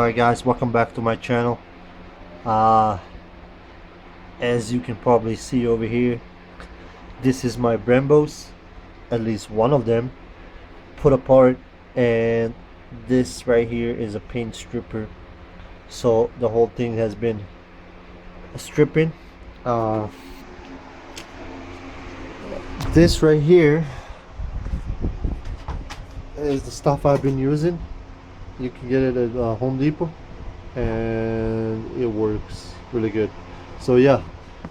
Alright guys, welcome back to my channel. uh as you can probably see over here, this is my brembos, at least one of them, put apart, and this right here is a paint stripper. So the whole thing has been stripping. This right here is the stuff I've been using. You can get it at Home Depot, and it works really good. So yeah,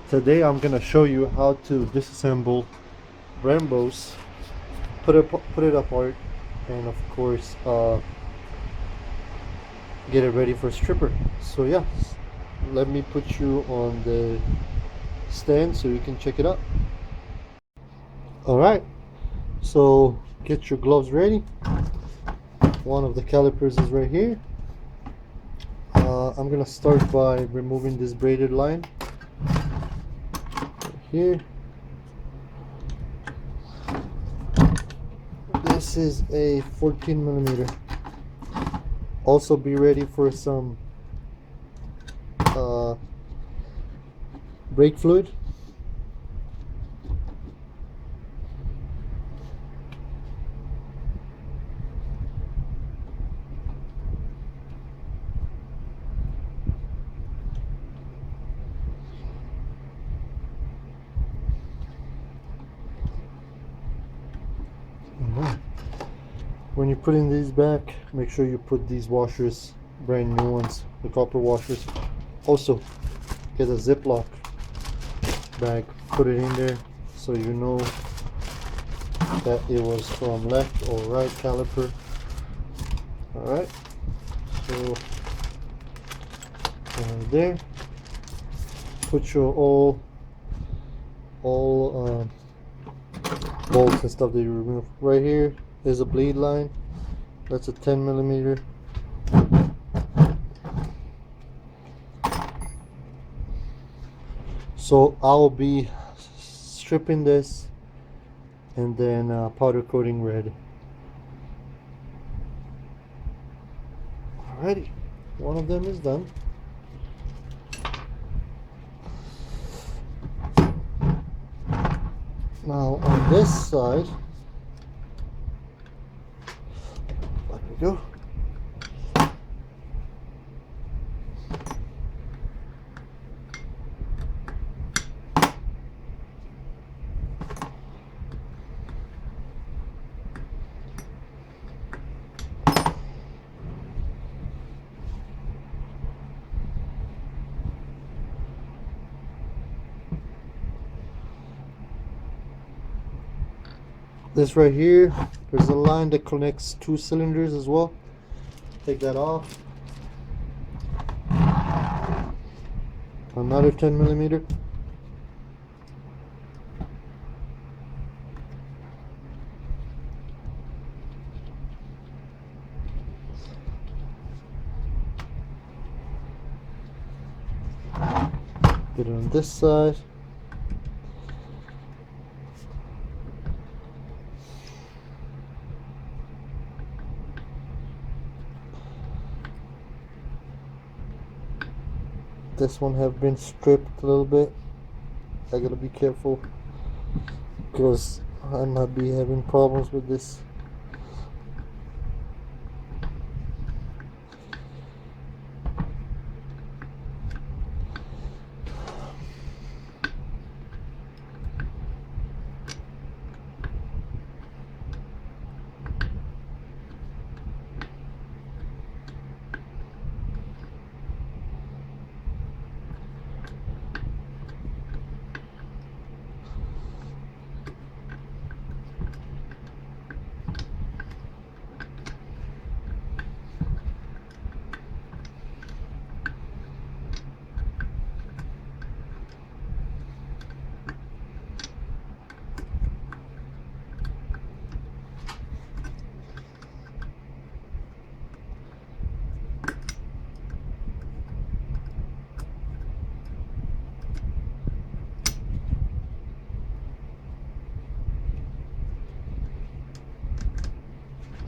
today I'm gonna show you how to disassemble Brembos, put it apart, and of course get it ready for stripper. So yeah, let me put you on the stand so you can check it out. All right, so get your gloves ready. One of the calipers is right here. I'm gonna start by removing this braided line right here. This is a 14 millimeter. Also be ready for some brake fluid. When you're putting these back, make sure you put these washers, brand new ones, the copper washers. Also, get a Ziploc bag, put it in there so you know that it was from left or right caliper. Alright, so there, put your all bolts and stuff that you remove. Right here is a bleed line. That's a 10 millimeter. So I'll be stripping this and then powder coating red. Alrighty, one of them is done. Now on this side, there we go. This right here, there's a line that connects two cylinders as well. Take that off. Another 10 millimeter. Get it on this side. This one have been stripped a little bit. I gotta be careful because I might be having problems with this.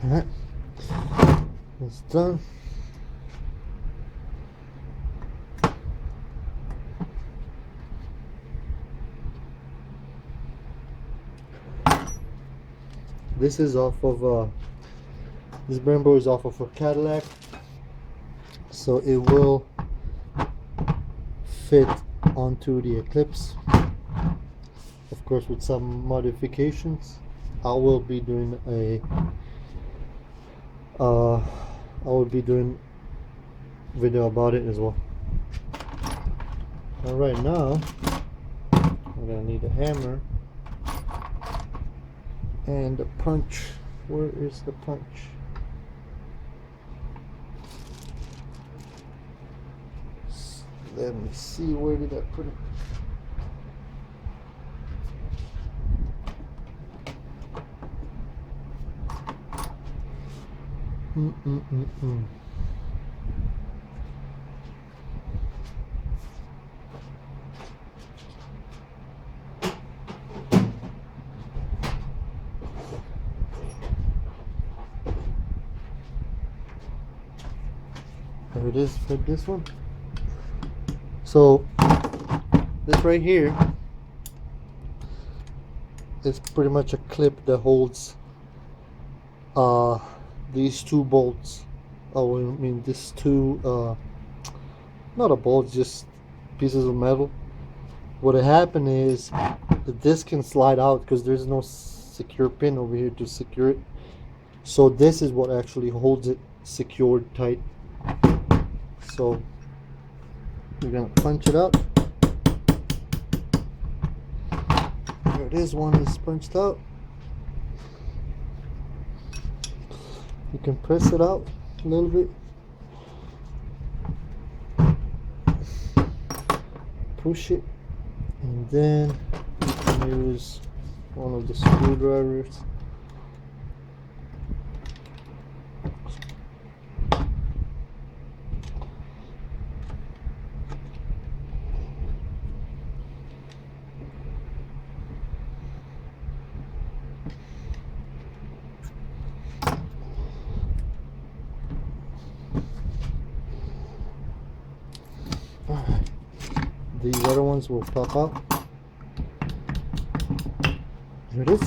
Alright, it's done. this is off of this Brembo is off of a Cadillac, so it will fit onto the Eclipse, of course with some modifications. I will be doing video about it as well. Alright, now we're gonna need a hammer and a punch. Where is the punch? Let me see, where did I put it? There it is for this one. So this right here is pretty much a clip that holds these two bolts. Oh, I mean these two not a bolt, just pieces of metal. What happened is this can slide out because there's no secure pin over here to secure it. So this is what actually holds it secured tight. So we're gonna punch it out. There it is, one is punched out. You can press it out a little bit, push it, and then you can use one of the screwdrivers. These other ones will pop out. There it is.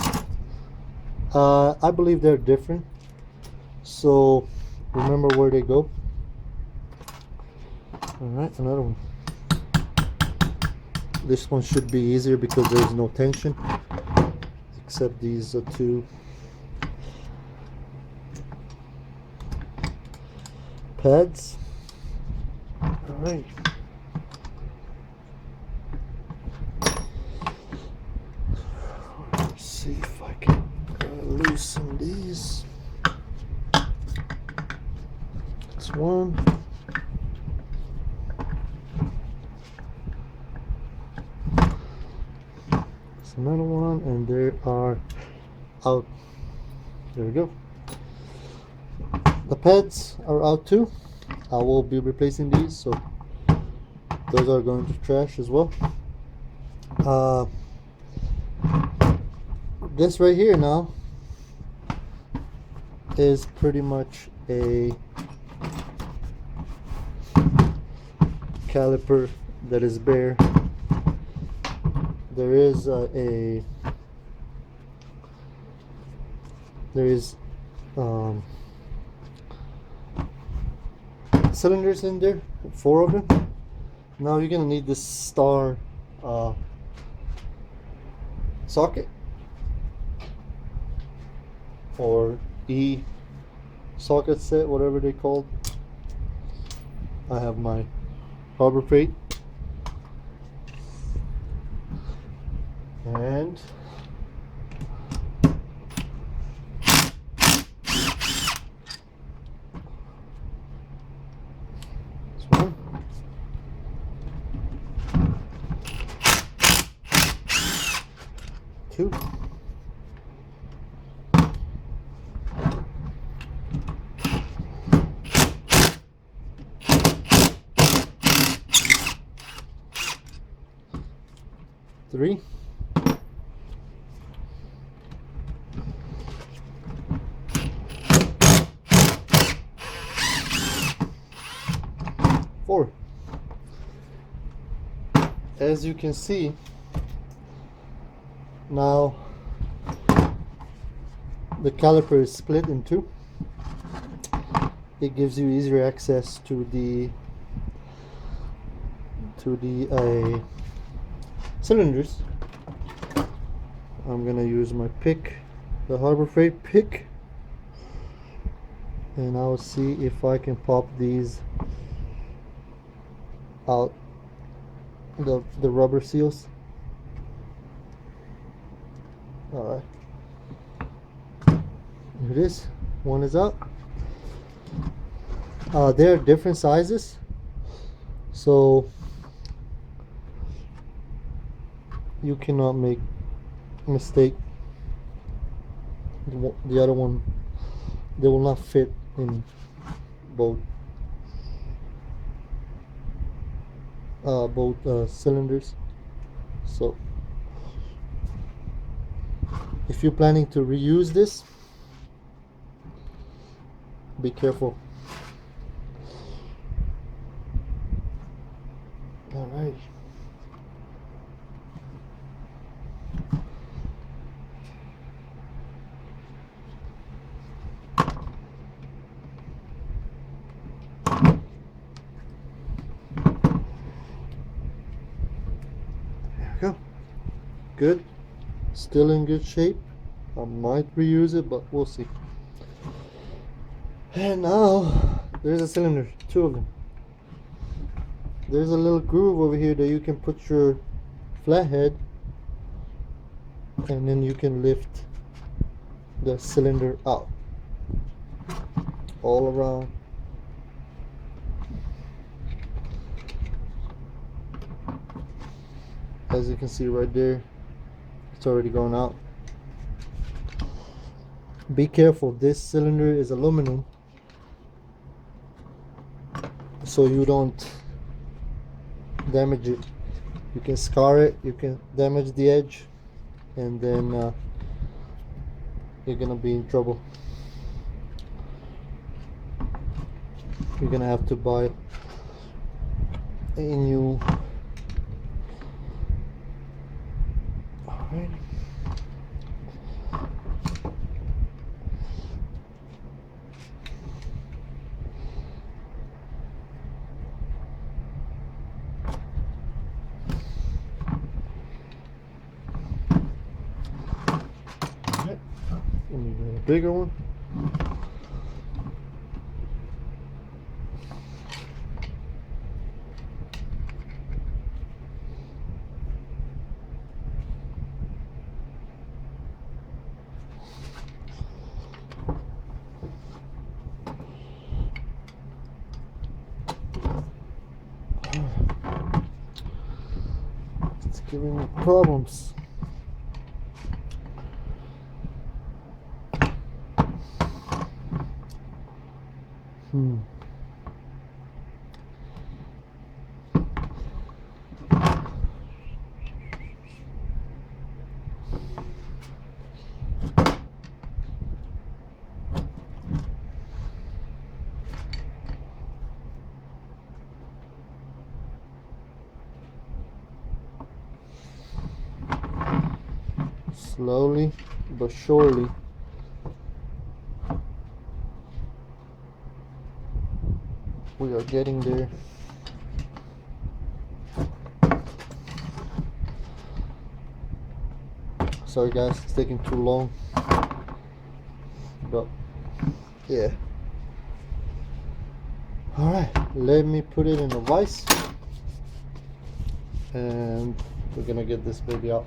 I believe they're different, so remember where they go. Alright, another one. This one should be easier because there's no tension, except these are two pads. Alright. See if I can loosen these. That's one. That's another one, and they are out. There we go. The pads are out too. I will be replacing these, so those are going to trash as well. This right here now is pretty much a caliper that is bare. There is cylinders in there, 4 of them. Now you're gonna need this star socket or E socket set, whatever they called. I have my Harbor Freight, and this one. Two. Three. Four. As you can see, now the caliper is split in two. It gives you easier access to the cylinders. I'm gonna use my pick, the Harbor Freight pick, and I'll see if I can pop these out, the rubber seals. Alright, here it is. One is out. They're different sizes, so you cannot make a mistake. The other one, they will not fit in both cylinders. So if you're planning to reuse this, be careful. All right. There we go. Good. Still in good shape. I might reuse it, but we'll see. And now there's a cylinder, two of them. There's a little groove over here that you can put your flathead, and then you can lift the cylinder out all around. As you can see right there, it's already gone out. Be careful, this cylinder is aluminum, so you don't damage it. You can scar it, you can damage the edge, and then you're gonna be in trouble. You're gonna have to buy a new. Alright. Let me get a bigger one. It's giving me problems. Slowly but surely. We are getting there. Sorry guys, it's taking too long. But yeah. Alright, let me put it in a vise. And we're gonna get this baby out.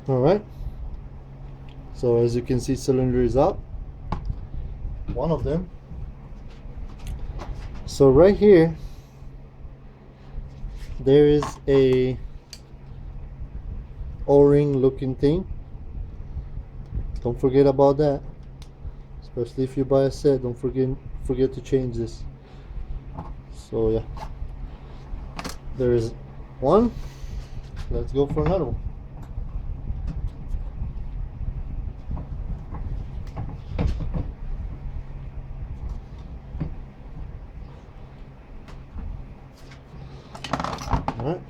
All right, so as you can see, cylinder is out, one of them. So right here there is a O-ring looking thing. Don't forget about that, especially if you buy a set. Don't forget to change this. So yeah, there is one. Let's go for another one. All right.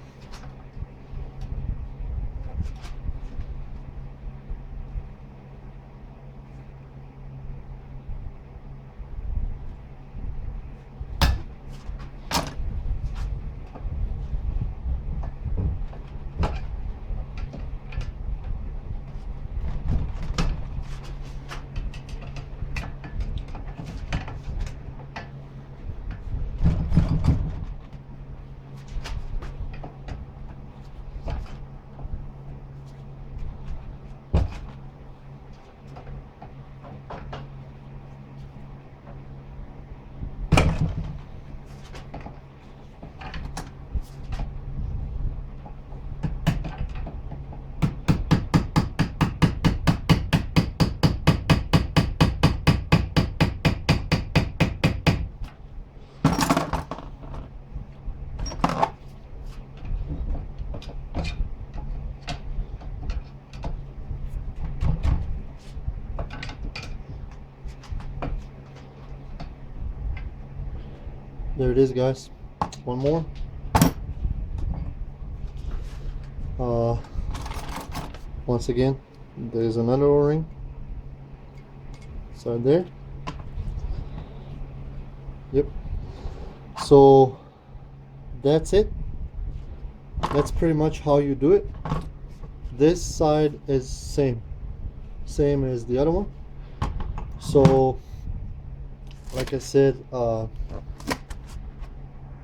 There it is, guys. One more. Once again, there's another O-ring inside there. Yep. So that's it. That's pretty much how you do it. This side is same as the other one. So like I said,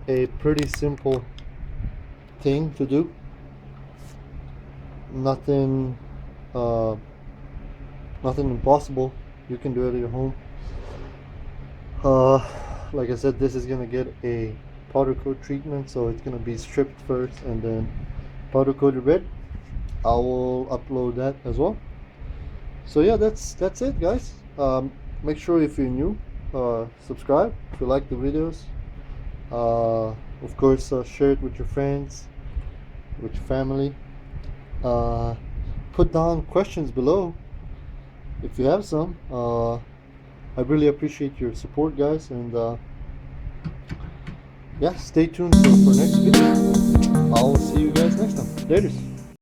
a pretty simple thing to do. Nothing impossible. You can do it at your home. Like I said, this is gonna get a powder coat treatment, so it's gonna be stripped first and then powder coated red. I will upload that as well. So yeah, that's it, guys. Make sure if you're new, subscribe if you like the videos. Of course, share it with your friends, with your family. Put down questions below if you have some. I really appreciate your support, guys, and yeah, stay tuned for next video. I'll see you guys next time. Later.